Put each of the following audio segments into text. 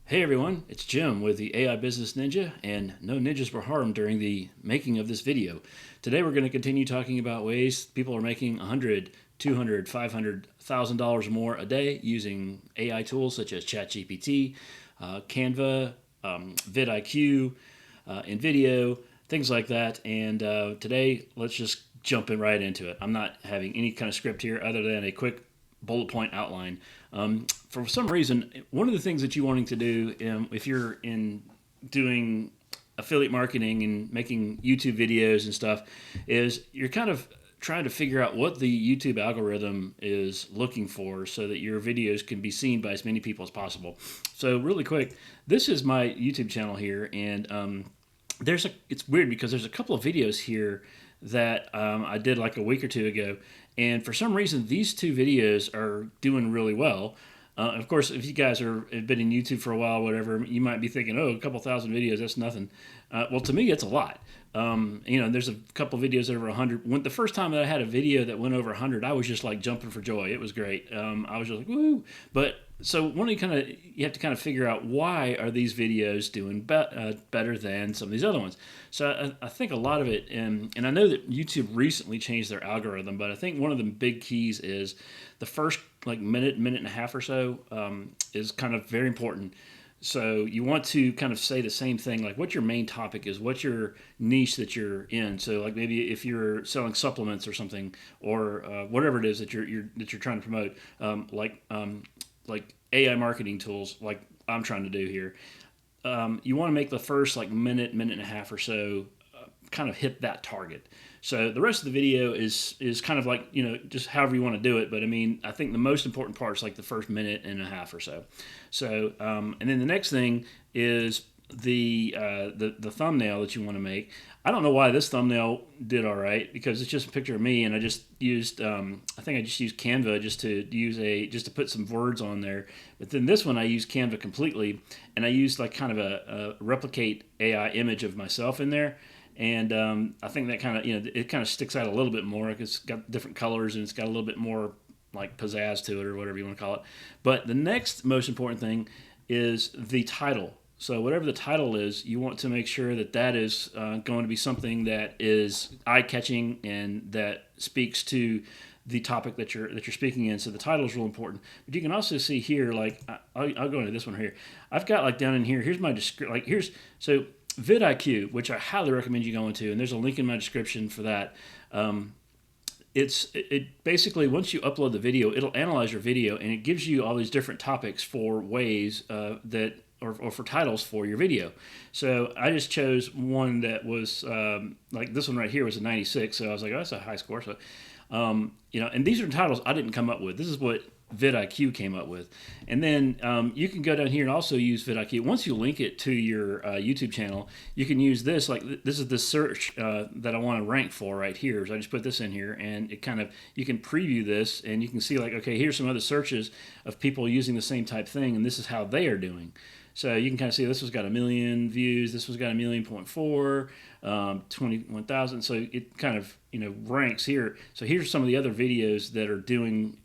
Hey everyone, it's Jim with the AI Business Ninja, and no ninjas were harmed during the making of this video. Today we're going to continue talking about ways people are making 100, 200, 500,000 dollars more a day using AI tools such as ChatGPT, Canva, VidIQ, InVideo, things like that. And today let's just jump in right into it. I'm not having any kind of script here other than a quick bullet point outline. For some reason, one of the things that you're wanting to do if you're in doing affiliate marketing and making YouTube videos and stuff is you're kind of trying to figure out what the YouTube algorithm is looking for so that your videos can be seen by as many people as possible. So really quick, this is my YouTube channel here, and it's weird because there's a couple of videos here that I did like a week or two ago, and for some reason these two videos are doing really well. Of course, if you guys have been in YouTube for a while, whatever, you might be thinking, oh, a couple thousand videos, that's nothing. Well, to me, it's a lot. There's a couple videos that are over 100. When the first time that I had a video that went over 100, I was just like jumping for joy. It was great. I was just like, woo! But so you have to kind of figure out why are these videos doing better than some of these other ones. So I think a lot of it, and I know that YouTube recently changed their algorithm, but I think one of the big keys is the first like minute and a half or so is kind of very important. So you want to kind of say the same thing, like what your main topic is, what's your niche that you're in. So like maybe if you're selling supplements or something, or whatever it is that you're trying to promote, like AI marketing tools, like I'm trying to do here. You want to make the first like minute and a half or so kind of hit that target. So the rest of the video is kind of like, just however you want to do it. But I mean, I think the most important part is like the first minute and a half or so. So and then the next thing is the thumbnail that you want to make. I don't know why this thumbnail did all right, because it's just a picture of me, and I just used I think I just used Canva just to put some words on there. But then this one I used Canva completely, and I used like kind of a replicate AI image of myself in there. And I think that kind of it kind of sticks out a little bit more because it's got different colors and it's got a little bit more like pizzazz to it, or whatever you want to call it. But the next most important thing is the title. So whatever the title is, you want to make sure that that is going to be something that is eye-catching and that speaks to the topic that you're speaking in. So the title is real important. But you can also see here, like I'll go into this one here. I've got like down in here. Here's my description. Like here's so VidIQ, which I highly recommend you going to, and there's a link in my description for that. It basically, once you upload the video, it'll analyze your video and it gives you all these different topics for ways or for titles for your video. So I just chose one that was like this one right here was a 96, so I was like, oh, that's a high score. So and these are titles I didn't come up with. This is what VidIQ came up with. And then you can go down here and also use VidIQ. Once you link it to your YouTube channel, you can use this. Like this is the search that I want to rank for right here. So I just put this in here, and it kind of, you can preview this and you can see like, okay, here's some other searches of people using the same type thing, and this is how they are doing. So you can kind of see this one's got 1 million views, this one's got 1.4 million, 21,000. So it kind of ranks here. So here's some of the other videos that are doing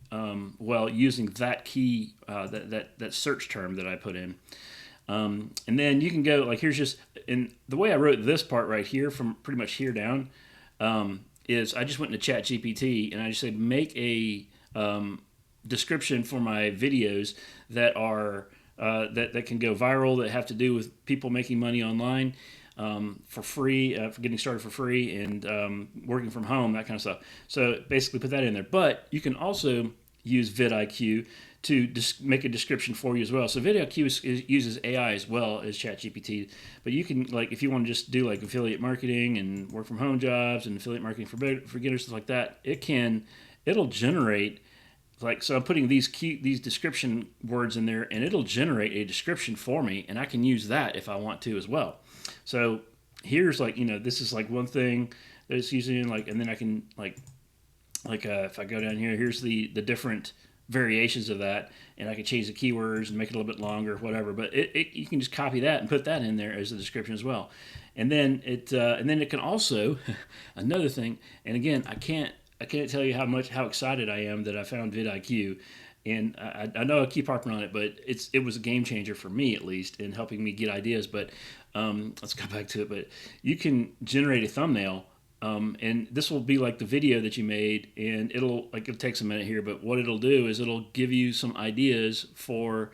well using that key, that search term that I put in. And then you can go like, here's just, and the way I wrote this part right here from pretty much here down is I just went into ChatGPT and I just said make a description for my videos that are that can go viral, that have to do with people making money online for free, for getting started for free, and working from home, that kind of stuff. So basically put that in there. But you can also use VidIQ to make a description for you as well. So VidIQ uses AI as well as ChatGPT, but you can, like, if you want to just do like affiliate marketing and work from home jobs and affiliate marketing for beginners, stuff like that, it'll generate. Like, so I'm putting these description words in there, and it'll generate a description for me, and I can use that if I want to as well. So here's like, this is like one thing that it's using, like, and then I can if I go down here, here's the different variations of that, and I can change the keywords and make it a little bit longer, whatever. But you can just copy that and put that in there as a description as well. And then it can also another thing. And again, I can't tell you how excited I am that I found VidIQ. And I know I keep harping on it, but it was a game changer for me, at least, in helping me get ideas. But let's go back to it. But you can generate a thumbnail, and this will be like the video that you made, and it takes a minute here, but what it'll do is it'll give you some ideas for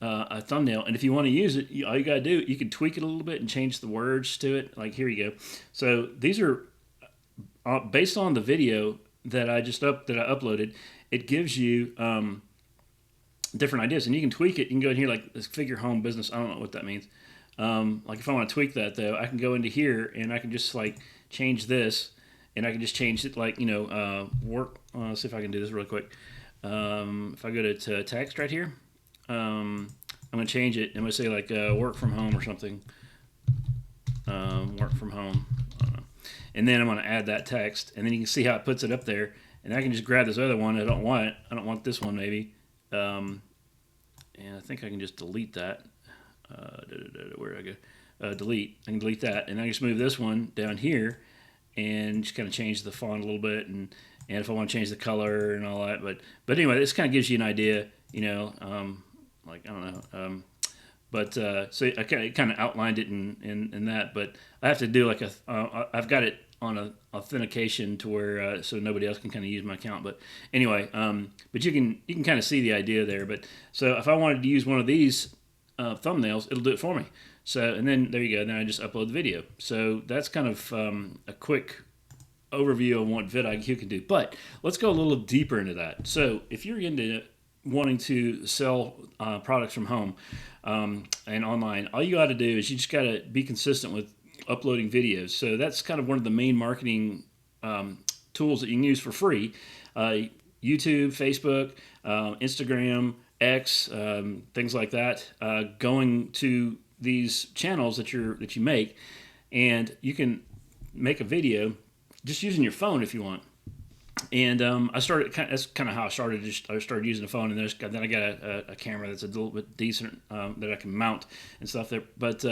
a thumbnail. And if you want to use it, all you gotta do, you can tweak it a little bit and change the words to it. Like here you go. So these are based on the video that I uploaded. It gives you different ideas, and you can tweak it. You can go in here like this figure home business. I don't know what that means. Like if I want to tweak that though, I can go into here and I can just like change this, and I can just change it like work. Let's see if I can do this real quick. If I go to text right here, I'm gonna change it. I'm gonna say like work from home or something. Work from home, and then I'm gonna add that text, and then you can see how it puts it up there. And I can just grab this other one. I don't want this one maybe. And I think I can just delete that. Where do I go? Delete. I can delete that, and I just move this one down here, and just kind of change the font a little bit, and if I want to change the color and all that. But anyway, this kind of gives you an idea, like I don't know. So I kind of outlined it in that, but I have to do like I've got it on a authentication to where so nobody else can kind of use my account. But anyway, but you can kind of see the idea there. But so if I wanted to use one of these thumbnails, it'll do it for me. So and then there you go. Then I just upload the video. So that's kind of a quick overview of what VidIQ can do. But let's go a little deeper into that. So if you're into wanting to sell products from home and online, all you got to do is you just got to be consistent with uploading videos. So that's kind of one of the main marketing tools that you can use for free. YouTube, Facebook, Instagram, X, things like that. Going to these channels that you make, and you can make a video just using your phone if you want. And that's kind of how I started. I started using the phone, and then I got a camera that's a little bit decent that I can mount and stuff there. But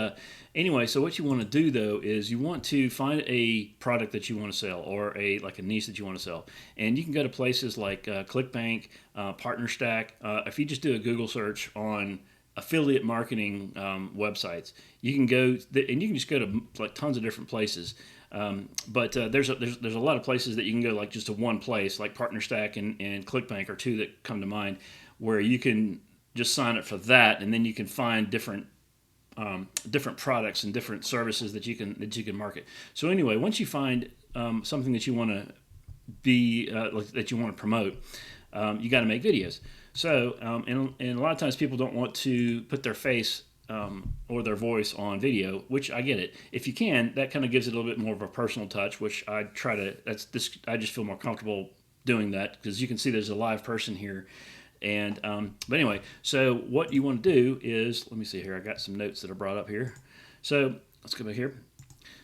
anyway, so what you want to do though is you want to find a product that you want to sell, or a niche that you want to sell, and you can go to places like ClickBank, PartnerStack. If you just do a Google search on affiliate marketing websites, you can go and you can just go to like tons of different places. But there's a lot of places that you can go like just to one place, like PartnerStack and ClickBank are two that come to mind, where you can just sign up for that, and then you can find different products and different services that you can market. So anyway, once you find something that you want to that you want to promote, you got to make videos. So and a lot of times people don't want to put their face or their voice on video, which I get it. If you can, that kind of gives it a little bit more of a personal touch, which I try to. I just feel more comfortable doing that because you can see there's a live person here. And but anyway, so what you want to do is, let me see here. I got some notes that are brought up here. So let's go back here.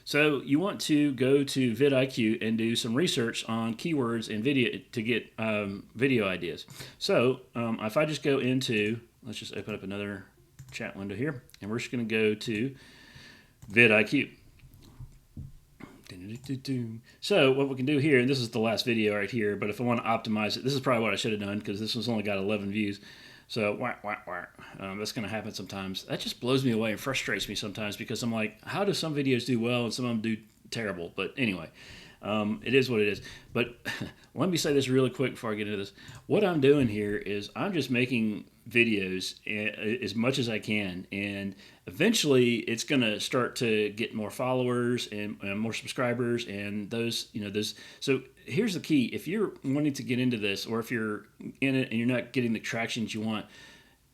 So you want to go to VidIQ and do some research on keywords and video to get video ideas. So if I just go into, let's just open up another chat window here, and we're just going to go to VidIQ. So what we can do here, and this is the last video right here, but if I want to optimize it, this is probably what I should have done because this one's only got 11 views. So that's going to happen sometimes. That just blows me away and frustrates me sometimes because I'm like, how do some videos do well and some of them do terrible? But anyway, it is what it is. But let me say this really quick before I get into this. What I'm doing here is I'm just making videos as much as I can, and eventually it's going to start to get more followers and more subscribers, and those. So here's the key: if you're wanting to get into this, or if you're in it and you're not getting the traction that you want,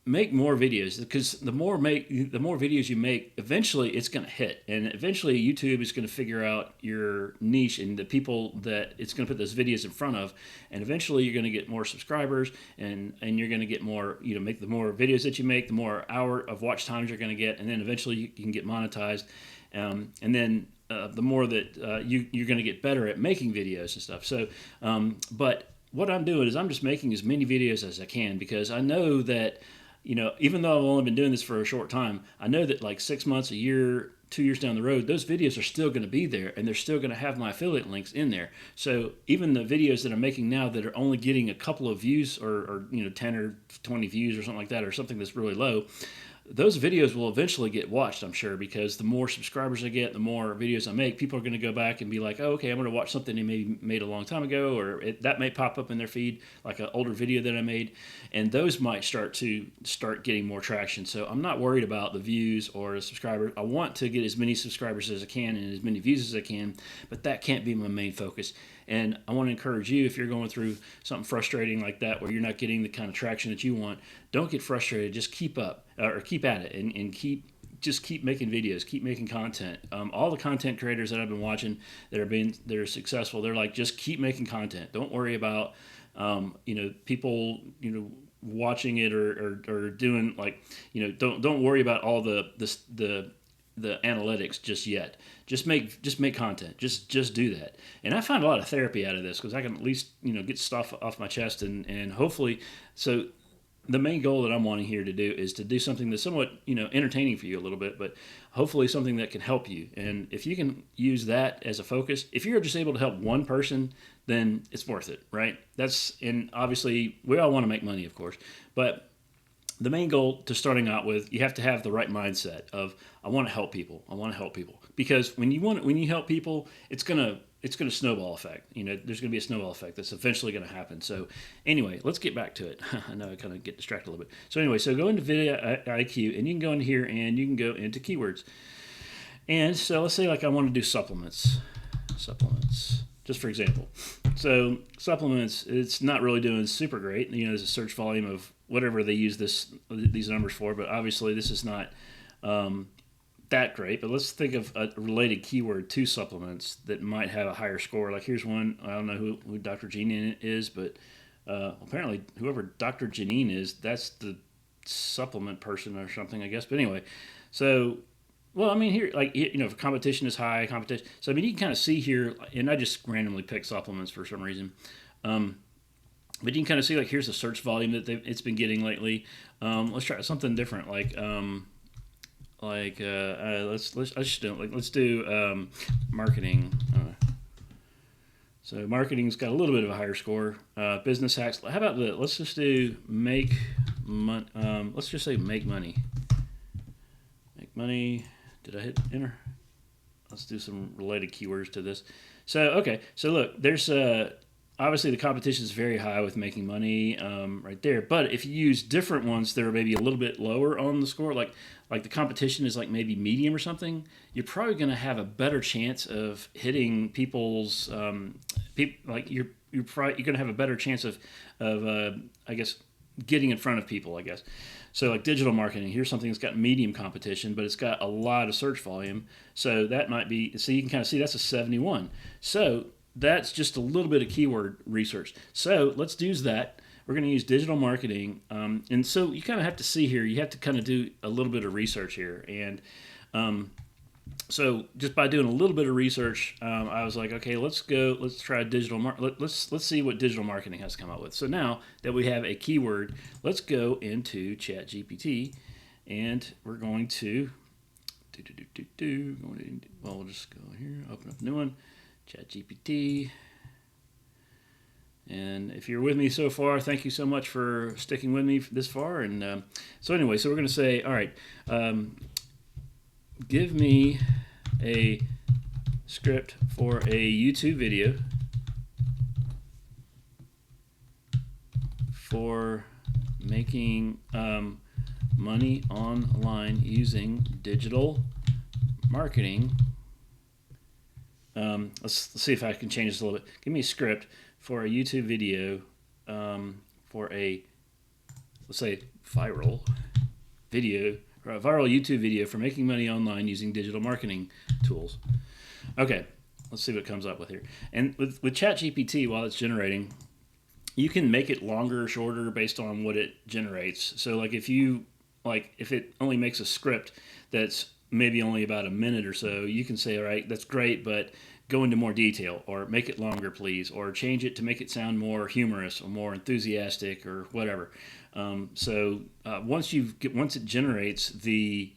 make more videos, because the more videos you make, eventually it's going to hit, and eventually YouTube is going to figure out your niche and the people that it's going to put those videos in front of, and eventually you're going to get more subscribers, and you're going to get more, make the more videos that you make, the more hour of watch times you're going to get, and then eventually you can get monetized, and then the more that you're going to get better at making videos and stuff. So, but what I'm doing is I'm just making as many videos as I can, because I know that even though I've only been doing this for a short time, I know that like 6 months, a year, 2 years down the road, those videos are still going to be there, and they're still going to have my affiliate links in there. So even the videos that I'm making now that are only getting a couple of views, or 10 or 20 views or something like that, or something that's really low, those videos will eventually get watched, I'm sure, because the more subscribers I get, the more videos I make, people are going to go back and be like, oh, okay, I'm going to watch something they maybe made a long time ago, or that may pop up in their feed, like an older video that I made, and those might start getting more traction. So I'm not worried about the views or the subscribers. I want to get as many subscribers as I can and as many views as I can, but that can't be my main focus. And I want to encourage you, if you're going through something frustrating like that, where you're not getting the kind of traction that you want, don't get frustrated. Just keep up, or keep at it, and keep making videos, keep making content. All the content creators that I've been watching that are successful, they're like, just keep making content. Don't worry about people watching it, or doing, like, don't worry about all the analytics just yet. Just make content. Just do that. And I find a lot of therapy out of this, because I can at least get stuff off my chest, and hopefully. So the main goal that I'm wanting here to do is to do something that's somewhat entertaining for you a little bit, but hopefully something that can help you. And if you can use that as a focus, if you're just able to help one person, then it's worth it, right? And obviously we all want to make money, of course, but the main goal to starting out with, you have to have the right mindset of, I want to help people. I want to help people, because when you help people, it's gonna snowball effect. There's gonna be a snowball effect that's eventually gonna happen. So anyway, let's get back to it. I know I kind of get distracted a little bit. So anyway, so go into VidIQ, and you can go into here and you can go into keywords. And so let's say, like, I want to do supplements, just for example. So supplements, it's not really doing super great. There's a search volume of whatever they use these numbers for, but obviously this is not that great. But let's think of a related keyword to supplements that might have a higher score. Like, here's one. I don't know who Dr. Janine is, but apparently whoever Dr. Janine is, that's the supplement person or something, I guess. But anyway, so, well, I mean, here, like, if competition is high, competition. So, I mean, you can kind of see here, and I just randomly picked supplements for some reason. But you can kind of see, like, here's the search volume that it's been getting lately. Let's try something different, let's do marketing. So marketing's got a little bit of a higher score. Business hacks. How about let's just do make money. Let's just say make money. Make money. Did I hit enter? Let's do some related keywords to this. So okay. So look, there's obviously the competition is very high with making money right there. But if you use different ones that are maybe a little bit lower on the score, like the competition is like maybe medium or something, you're probably going to have a better chance of hitting people's like you're going to have a better chance of I guess getting in front of people, I guess. So like digital marketing, here's something that's got medium competition, but it's got a lot of search volume. So that might be, so you can kind of see that's a 71. So that's just a little bit of keyword research. So let's use that. We're going to use digital marketing. And so you kind of have to see here, you have to kind of do a little bit of research here. And so just by doing a little bit of research, I was like, okay, let's try digital let's see what digital marketing has come up with. So now that we have a keyword, let's go into ChatGPT, and we're going to we'll just go here, open up a new one, ChatGPT. And if you're with me so far, thank you so much for sticking with me this far. And so anyway, so we're going to say, all right, give me a script for a YouTube video for making money online using digital marketing. Let's see if I can change this a little bit. Give me a script for a YouTube video for a, let's say, viral video, or a viral YouTube video for making money online using digital marketing tools. Okay, let's see what it comes up with here. And with ChatGPT, while it's generating, you can make it longer or shorter based on what it generates. So like if it only makes a script that's maybe only about a minute or so, you can say, all right, that's great, but go into more detail, or make it longer, please, or change it to make it sound more humorous or more enthusiastic or whatever. Once it generates the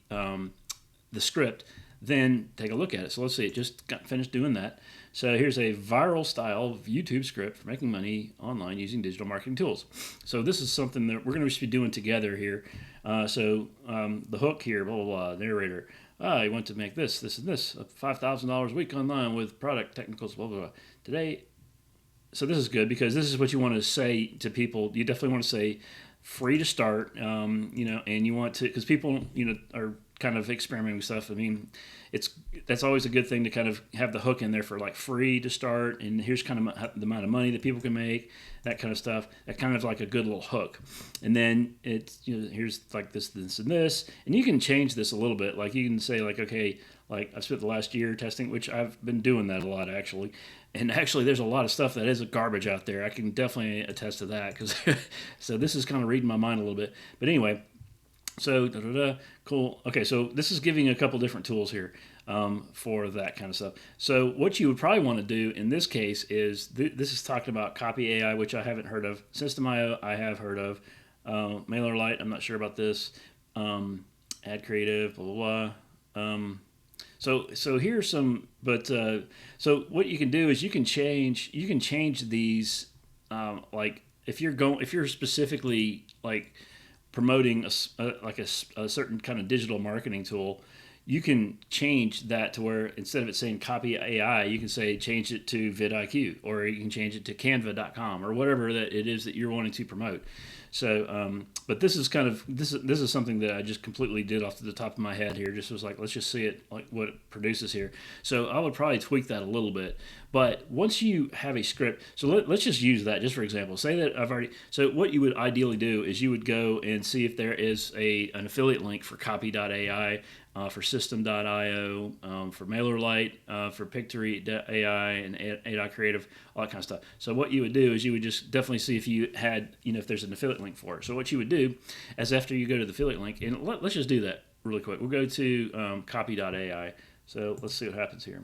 script, then take a look at it. So let's see, it just got finished doing that. So here's a viral style YouTube script for making money online using digital marketing tools. So this is something that we're going to be doing together here. The hook here, blah, blah, blah, narrator. I want to make this, and this, $5,000 a week online with product technicals, blah, blah, blah. Today, so this is good because this is what you want to say to people. You definitely want to say free to start, and you want to, because people, are kind of experimenting with stuff. I mean, that's always a good thing to kind of have the hook in there for like free to start, and here's kind of the amount of money that people can make, that kind of stuff. That kind of like a good little hook. And then it's, here's like this, and this, and you can change this a little bit. Like you can say like, okay, like I've spent the last year testing, which I've been doing that a lot actually. And actually, there's a lot of stuff that is garbage out there. I can definitely attest to that because so this is kind of reading my mind a little bit. But anyway, so cool. Okay, so this is giving a couple different tools here for that kind of stuff. So what you would probably want to do in this case is this is talking about Copy AI, which I haven't heard of. System.io, I have heard of. MailerLite, I'm not sure about this. Ad Creative, blah blah blah. So here's some, but so what you can do is you can change these, like if you're specifically like promoting a certain kind of digital marketing tool, you can change that to where instead of it saying Copy AI, you can say change it to VidIQ, or you can change it to Canva.com, or whatever that it is that you're wanting to promote. So, but this is kind of this is something that I just completely did off the top of my head here. Just was like, let's just see it like what it produces here. So I would probably tweak that a little bit. But once you have a script, so let's just use that just for example. Say that I've already. So what you would ideally do is you would go and see if there is an affiliate link for Copy.ai. For System.io, for MailerLite, for Pictory.ai, and AI Creative, all that kind of stuff. So what you would do is you would just definitely see if you had, if there's an affiliate link for it. So what you would do is after you go to the affiliate link, and let's just do that really quick. We'll go to Copy.ai. So let's see what happens here.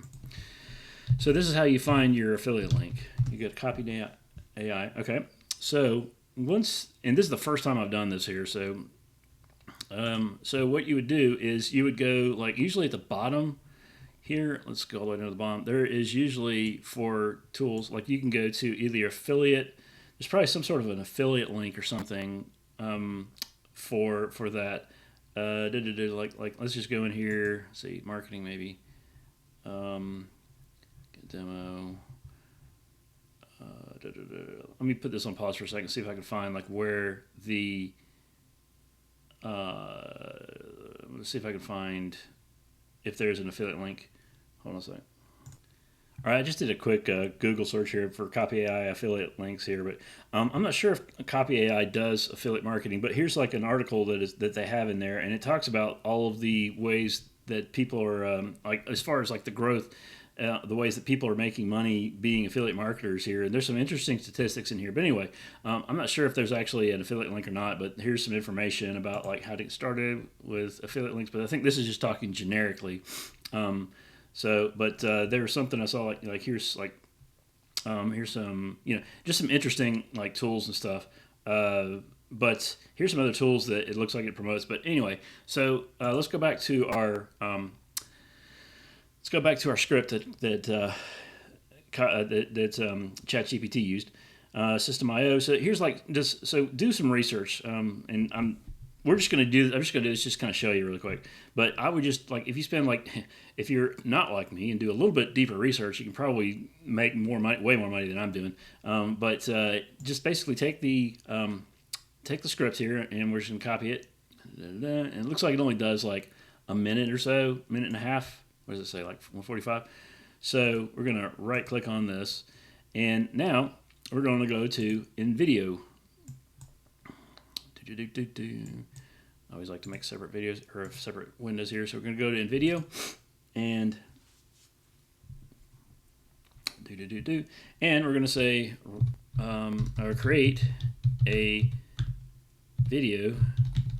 So this is how you find your affiliate link. You go to Copy.ai. Okay. So and this is the first time I've done this here, so what you would do is you would go like usually at the bottom here. Let's go all the way down to the bottom. There is usually for tools like you can go to either affiliate. There's probably some sort of an affiliate link or something for that. Like let's just go in here. See marketing maybe. Demo. Let me put this on pause for a second. See if I can find like where the. Let's see if I can find if there's an affiliate link. Hold on a second. All right, I just did a quick Google search here for Copy AI affiliate links here, but I'm not sure if Copy AI does affiliate marketing. But here's like an article that they have in there, and it talks about all of the ways that people are like as far as like the growth. The ways that people are making money being affiliate marketers here. And there's some interesting statistics in here. But anyway, I'm not sure if there's actually an affiliate link or not, but here's some information about like how to get started with affiliate links. But I think this is just talking generically. There was something I saw like here's like here's some just some interesting like tools and stuff. But here's some other tools that it looks like it promotes. But anyway, so let's go back to our script that ChatGPT used, System.io. So here's like do some research, and I'm just gonna do this just kind of show you really quick. But I would just like if you're not like me and do a little bit deeper research, you can probably make way more money than I'm doing. But just basically take the script here, and we're just gonna copy it, and it looks like it only does like a minute or so, minute and a half. What does it say, like 145? So we're going to right click on this, and now we're going to go to InVideo. I always like to make separate videos or separate windows here. So we're going to go to InVideo and and we're going to say or create a video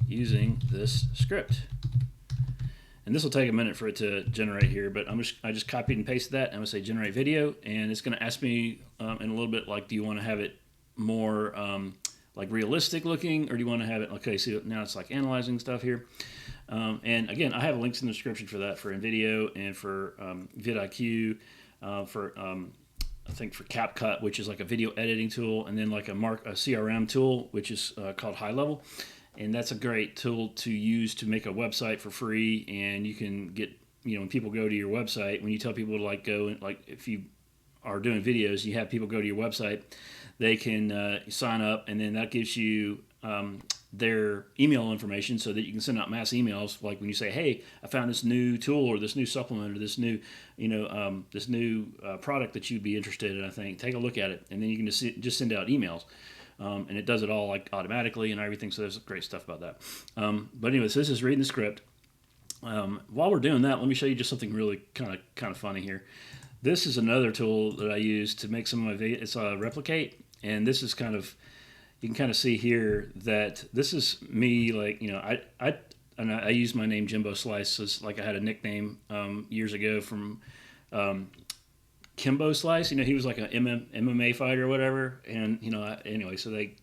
using this script. And this will take a minute for it to generate here, but I just copied and pasted that. I'm going to say generate video, and it's going to ask me in a little bit like, do you want to have it more like realistic looking, or do you want to have it? Okay, so now it's like analyzing stuff here. And again, I have links in the description for that for InVideo and for VidIQ, for I think for CapCut, which is like a video editing tool, and then like a CRM tool, which is called High Level, and that's a great tool to use to make a website for free. And you can get, when people go to your website, when you tell people to like go and like if you are doing videos, you have people go to your website, they can sign up, and then that gives you their email information so that you can send out mass emails. Like when you say, "Hey, I found this new tool or this new supplement or this new, product that you'd be interested in. I think take a look at it," and then you can just send out emails, and it does it all like automatically and everything. So there's great stuff about that. But anyways, this is reading the script. While we're doing that, let me show you just something really kind of funny here. This is another tool that I use to make some of my videos. It's Replicate, and this is you can kind of see here that this is me, like, I use my name Jimbo Slice as like I had a nickname years ago from Kimbo Slice. He was like an MMA fighter or whatever, and anyway, so they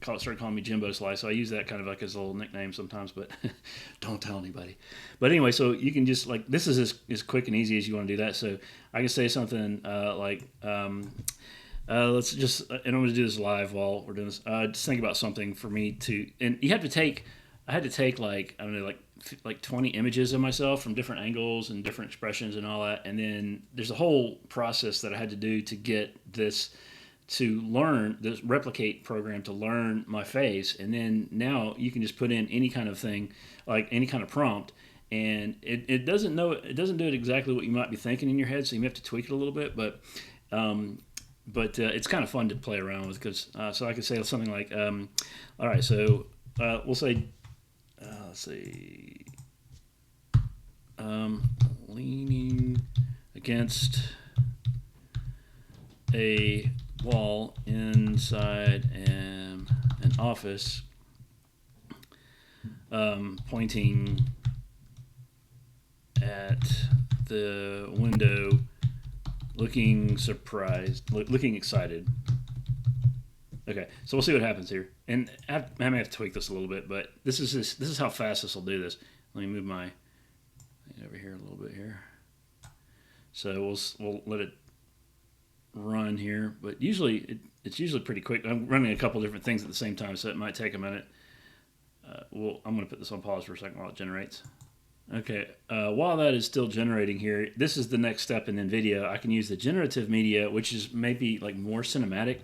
started calling me Jimbo Slice. So I use that kind of like as a little nickname sometimes, but don't tell anybody. But anyway, so you can just like, this is as quick and easy as you want to do that. So I can say something let's just, and I'm going to do this live while we're doing this. Just think about something for me to, and you have to take, I had to take like, I don't know, like 20 images of myself from different angles and different expressions and all that. And then there's a whole process that I had to do to get this, to learn this Replicate program to learn my face. And then now you can just put in any kind of thing, like any kind of prompt, and it doesn't do it exactly what you might be thinking in your head. So you may have to tweak it a little bit, but it's kind of fun to play around with, because so I could say something like, all right, so we'll say, let's see, leaning against a wall inside an office, pointing at the window, looking surprised, looking excited. Okay, so we'll see what happens here, and I may have to tweak this a little bit, but this is how fast this will do this. Let me move my thing over here a little bit here. So we'll let it run here, but usually it's usually pretty quick. I'm running a couple different things at the same time, so it might take a minute. I'm going to put this on pause for a second while it generates. Okay, while that is still generating here, this is the next step in NVIDIA. I can use the generative media, which is maybe like more cinematic,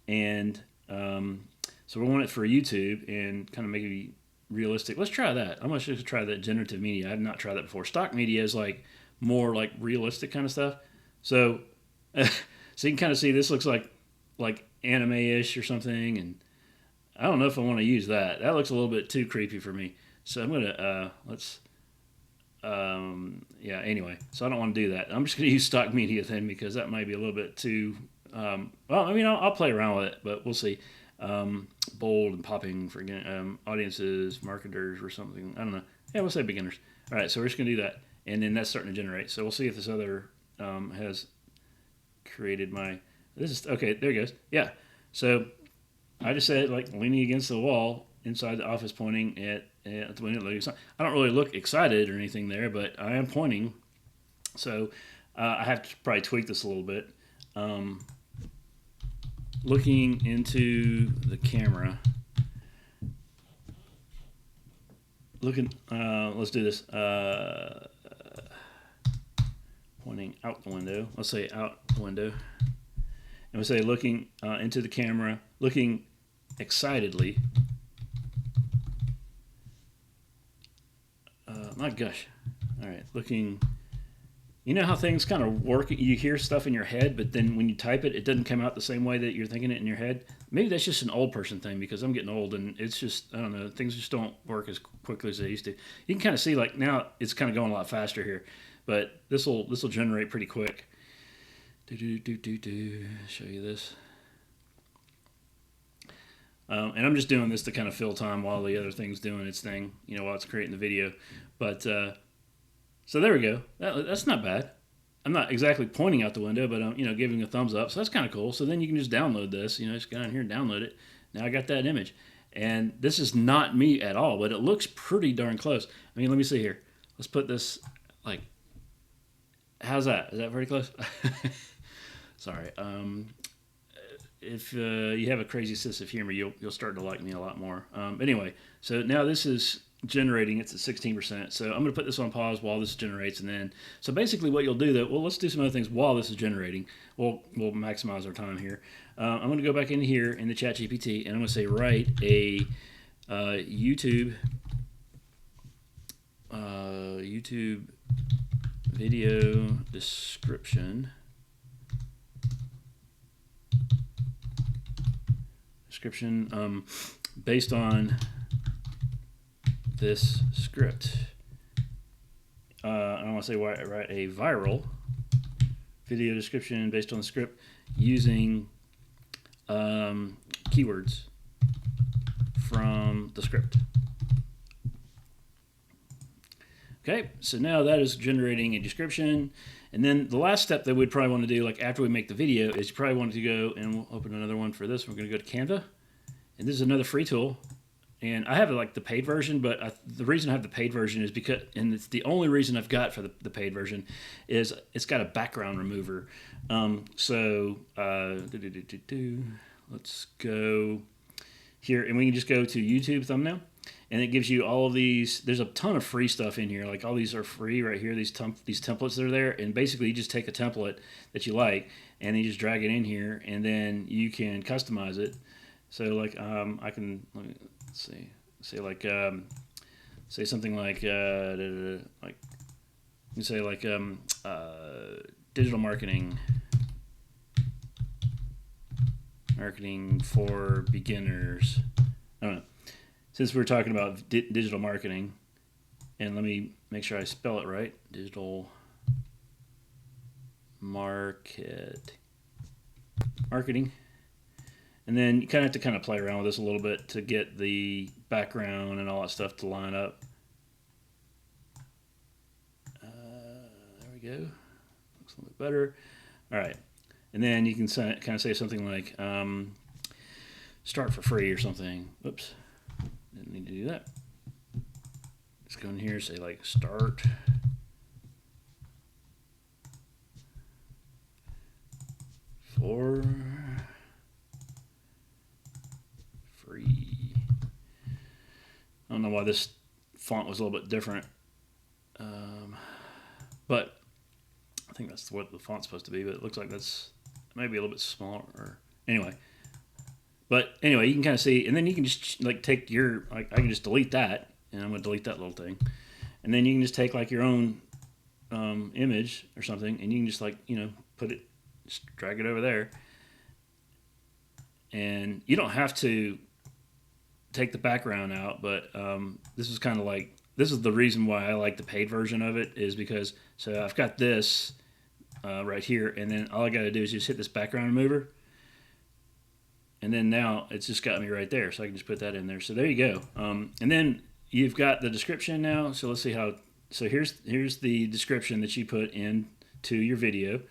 and so we want it for YouTube and kind of maybe realistic. Let's try that. I'm going to try that generative media. I have not tried that before. Stock media is like more like realistic kind of stuff. So so you can kind of see this looks like anime-ish or something, and I don't know if I want to use that. That looks a little bit too creepy for me. So I'm gonna anyway, so I don't want to do that. I'm just gonna use stock media then, because that might be a little bit too I'll play around with it, but we'll see. Bold and popping for audiences, marketers, or something. I don't know. Yeah, we'll say beginners. All right, so we're just gonna do that, and then that's starting to generate. So we'll see if this other has created this is okay. There it goes. Yeah. So I just said like leaning against the wall inside the office, pointing at the window. I don't really look excited or anything there, but I am pointing. So I have to probably tweak this a little bit. Looking into the camera. Let's do this. Pointing out the window. Let's say out the window. And we say looking into the camera, looking excitedly. My gosh. All right, looking. You know how things kind of work? You hear stuff in your head, but then when you type it, it doesn't come out the same way that you're thinking it in your head. Maybe that's just an old person thing, because I'm getting old, and it's just, I don't know, things just don't work as quickly as they used to. You can kind of see, like, now it's kind of going a lot faster here, but this will generate pretty quick. Show you this. And I'm just doing this to kind of fill time while the other thing's doing its thing, while it's creating the video. But so there we go. That's not bad. I'm not exactly pointing out the window, but I'm giving a thumbs up. So that's kind of cool. So then you can just download this. Just go down here and download it. Now I got that image. And this is not me at all, but it looks pretty darn close. I mean, let me see here. Let's put this, like, how's that? Is that pretty close? Sorry. If you have a crazy sense of humor, you'll start to like me a lot more. Anyway, so now this is generating. It's at 16%. So I'm going to put this on pause while this generates, and then so basically what you'll do though. Well, let's do some other things while this is generating. We'll maximize our time here. I'm going to go back in here in the ChatGPT, and I'm going to say write a YouTube video description. Based on this script. I want to say write a viral video description based on the script using keywords from the script. Okay, so now that is generating a description. And then the last step that we'd probably want to do, like after we make the video, is you probably want to go, and we'll open another one for this. We're going to go to Canva. And this is another free tool. And I have like the paid version, but the reason I have the paid version is because, and it's the only reason I've got for the paid version, is it's got a background remover. Let's go here, and we can just go to YouTube thumbnail. And it gives you all of these. There's a ton of free stuff in here. Like all these are free right here. These templates that are there. And basically you just take a template that you like and you just drag it in here, and then you can customize it. So like I can, let's see, say like say something like you say like digital marketing for beginners. I don't know. Since we're talking about digital marketing, and let me make sure I spell it right, digital marketing. And then you kind of have to play around with this a little bit to get the background and all that stuff to line up. There we go. Looks a little bit better. All right. And then you can kind of say something like start for free or something. Oops. Didn't need to do that. Let's go in here, say like start for free. I don't know why this font was a little bit different, but I think that's what the font's supposed to be, but it looks like that's maybe a little bit smaller. Anyway. But anyway, you can kind of see, and then you can just like take your, like I can just delete that, and I'm going to delete that little thing. And then you can just take like your own image or something, and you can just like, put it, just drag it over there. And you don't have to take the background out, but this is kind of like, this is the reason why I like the paid version of it, is because, so I've got this right here, and then all I got to do is just hit this background remover. And then now it's just got me right there, so I can just put that in there. So there you go. And then you've got the description now. So let's see how. So here's the description that you put into your video.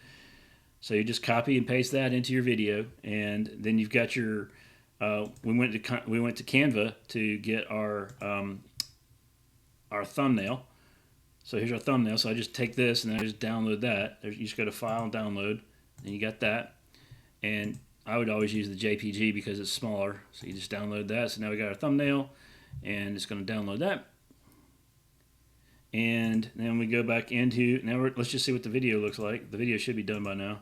So you just copy and paste that into your video, and then you've got your. We went to Canva to get our thumbnail. So here's our thumbnail. So I just take this and I just download that. You just go to File and Download, and you got that. And I would always use the JPG because it's smaller. So you just download that. So now we got our thumbnail, and it's going to download that. And then we go back into, let's just see what the video looks like. The video should be done by now.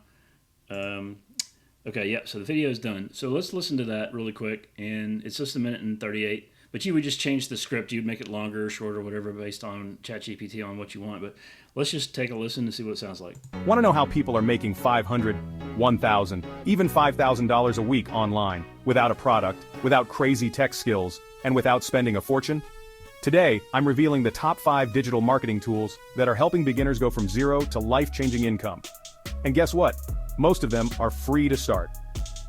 Okay, yeah, so the video is done. So let's listen to that really quick, and it's just 1 minute and 38. But you would just change the script. You'd make it longer, shorter, whatever, based on ChatGPT on what you want. But let's just take a listen to see what it sounds like. Want to know how people are making $500, $1,000, even $5,000 a week online, without a product, without crazy tech skills, and without spending a fortune? Today, I'm revealing the top 5 digital marketing tools that are helping beginners go from zero to life-changing income. And guess what? Most of them are free to start.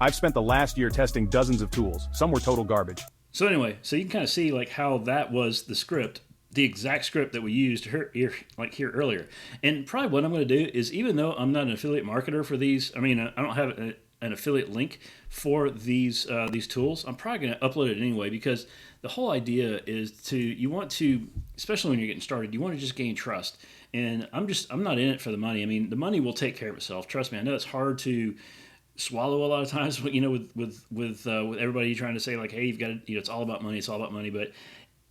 I've spent the last year testing dozens of tools. Some were total garbage. So anyway, so you can kind of see like how that was the script, the exact script that we used here earlier. And probably what I'm going to do is, even though I'm not an affiliate marketer for these, I mean, I don't have an affiliate link for these tools, I'm probably going to upload it anyway, because the whole idea is you want to, especially when you're getting started, you want to just gain trust. And I'm not in it for the money. I mean, the money will take care of itself. Trust me. I know it's hard to swallow a lot of times, with everybody trying to say like, hey, you've got to, it's all about money. It's all about money. But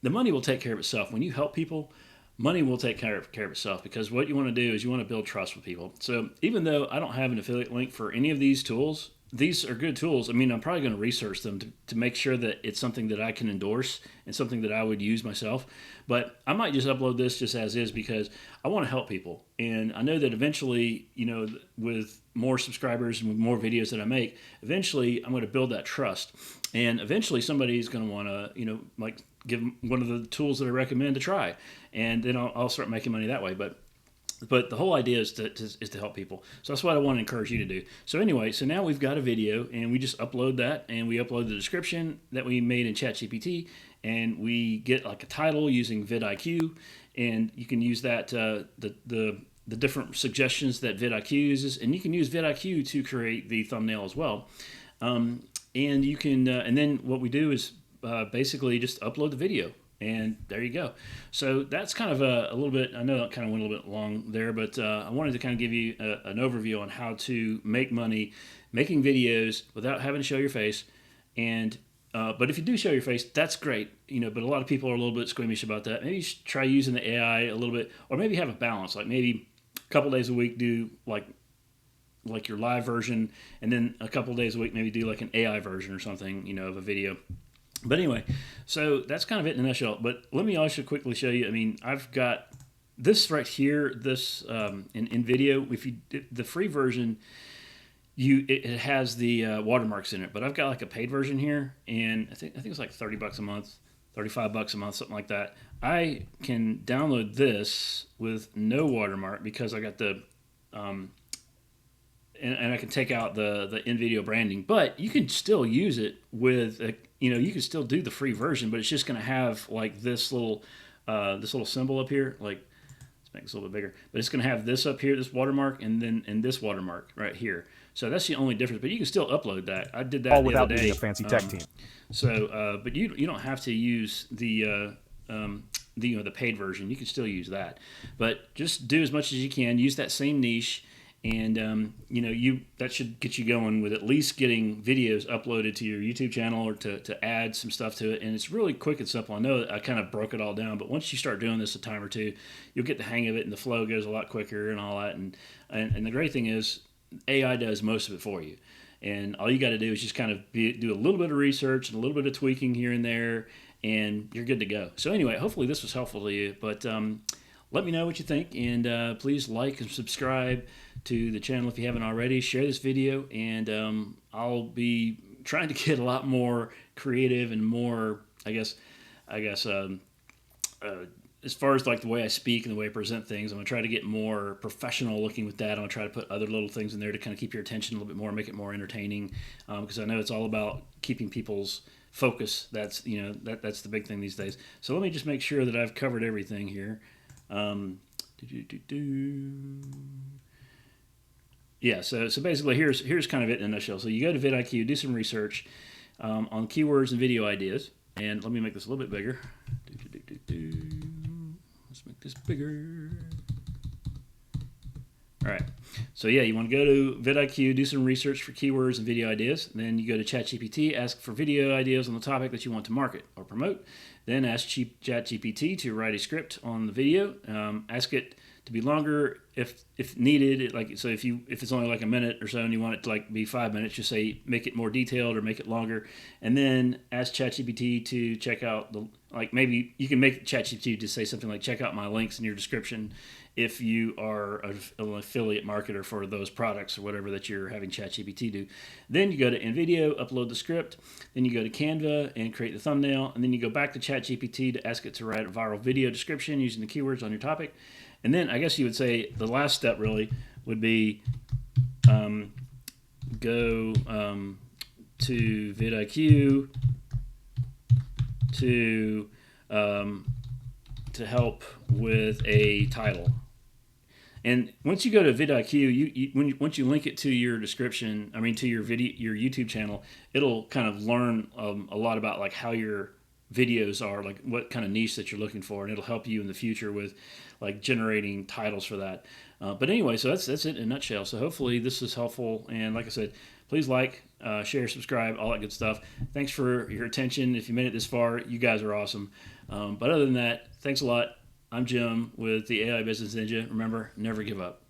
the money will take care of itself. When you help people, money will take care of itself, because what you want to do is you want to build trust with people. So even though I don't have an affiliate link for any of these tools, these are good tools. I mean, I'm probably going to research them to make sure that it's something that I can endorse and something that I would use myself. But I might just upload this just as is, because I want to help people. And I know that eventually, with more subscribers and with more videos that I make, eventually I'm going to build that trust. And eventually somebody's going to want to, like, give them one of the tools that I recommend to try. And then I'll start making money that way. But the whole idea is to help people. So that's what I want to encourage you to do. So anyway, so now we've got a video, and we just upload that, and we upload the description that we made in ChatGPT, and we get like a title using VidIQ, and you can use that the different suggestions that VidIQ uses, and you can use VidIQ to create the thumbnail as well. And you can and then what we do is basically just upload the video. And there you go. So that's kind of a little bit, I know I kind of went a little bit long there, but I wanted to kind of give you an overview on how to make money making videos without having to show your face. And but if you do show your face, that's great, but a lot of people are a little bit squeamish about that. Maybe you should try using the AI a little bit, or maybe have a balance, like maybe a couple days a week do like your live version, and then a couple days a week maybe do like an AI version or something, of a video. But anyway, so that's kind of it in a nutshell. But let me also quickly show you. I mean, I've got this right here. This in video. If you the free version, it has the watermarks in it. But I've got like a paid version here, and I think it's like $30 a month, $35 a month, something like that. I can download this with no watermark because I got the and I can take out the in-video branding, but you can still use it with, you can still do the free version, but it's just going to have like this little symbol up here. Like, let's make this a little bit bigger, but it's going to have this up here, this watermark, and this watermark right here. So that's the only difference, but you can still upload that. I did that All the without other day. needing a fancy tech team. So, but you don't have to use the paid version. You can still use that, but just do as much as you can. Use that same niche. And that should get you going with at least getting videos uploaded to your YouTube channel, or to add some stuff to it. And it's really quick and simple. I know I kind of broke it all down, but once you start doing this a time or two, you'll get the hang of it, and the flow goes a lot quicker and all that. And the great thing is AI does most of it for you. And all you got to do is just kind of do a little bit of research and a little bit of tweaking here and there, and you're good to go. So anyway, hopefully this was helpful to you. But let me know what you think, and please like and subscribe to the channel if you haven't already. Share this video, and I'll be trying to get a lot more creative and more, I guess, as far as like the way I speak and the way I present things. I'm gonna try to get more professional looking with that. I'm gonna try to put other little things in there to kind of keep your attention a little bit more, make it more entertaining, because I know it's all about keeping people's focus. That's that's the big thing these days. So let me just make sure that I've covered everything here. Yeah, so basically here's kind of it in a nutshell. So you go to VidIQ, do some research on keywords and video ideas, and let me make this a little bit bigger. Let's make this bigger. All right, so yeah, you want to go to VidIQ, do some research for keywords and video ideas. Then you go to ChatGPT, ask for video ideas on the topic that you want to market or promote. Then ask ChatGPT to write a script on the video. Ask it to be longer if needed. So if it's only like a minute or so and you want it to like be 5 minutes, just say make it more detailed or make it longer. And then ask ChatGPT to check out maybe you can make ChatGPT to say something like check out my links in your description if you are an affiliate marketer for those products or whatever that you're having ChatGPT do. Then you go to InVideo, upload the script. Then you go to Canva and create the thumbnail. And then you go back to ChatGPT to ask it to write a viral video description using the keywords on your topic. And then I guess you would say the last step really would be go to VidIQ to help with a title. And once you go to VidIQ, once you link it to your description, I mean to your your YouTube channel, it'll kind of learn a lot about like how your videos are, like what kind of niche that you're looking for, and it'll help you in the future with like generating titles for that. But anyway, so that's it in a nutshell. So hopefully this is helpful, and like I said, please like, share, subscribe, all that good stuff. Thanks for your attention. If you made it this far, you guys are awesome. But other than that, thanks a lot. I'm Jim with the AI Business Ninja. Remember, never give up.